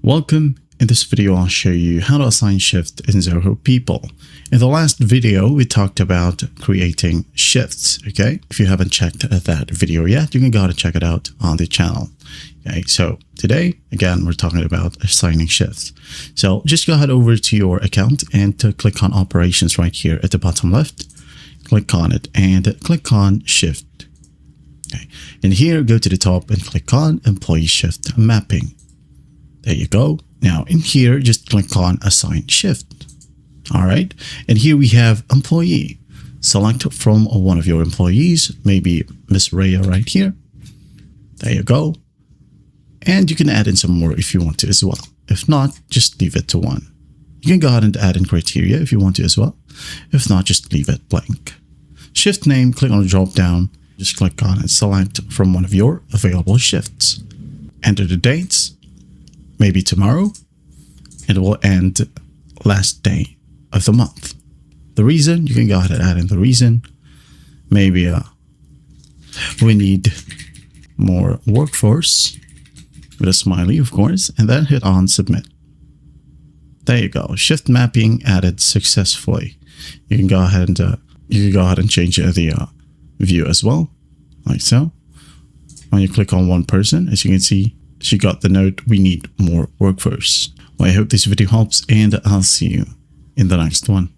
Welcome. In this video, I'll show you how to assign shifts in Zoho People. In the last video, we talked about creating shifts, okay? If you haven't checked that video yet, you can go ahead and check it out on the channel. Okay, so today, again, we're talking about assigning shifts. So just go ahead over to your account and click on operations right here at the bottom left. Click on it and click on shift. Okay, and here, go to the top and click on employee shift mapping. There you go. Now in here, just click on assign shift. All right. And here we have employee. Select from one of your employees, maybe Miss Rhea right here. There you go. And you can add in some more if you want to as well. If not, just leave it to one. You can go ahead and add in criteria if you want to as well. If not, just leave it blank. Shift name, click on the drop down. Just click on and select from one of your available shifts. Enter the dates. Maybe tomorrow, it will end last day of the month. The reason, you can go ahead and add in the reason. Maybe we need more workforce with a smiley, of course, and then hit on submit. There you go. Shift mapping added successfully. You can go ahead and change the view as well, like so. When you click on one person, as you can see, she got the note, we need more workforce. Well, I hope this video helps, and I'll see you in the next one.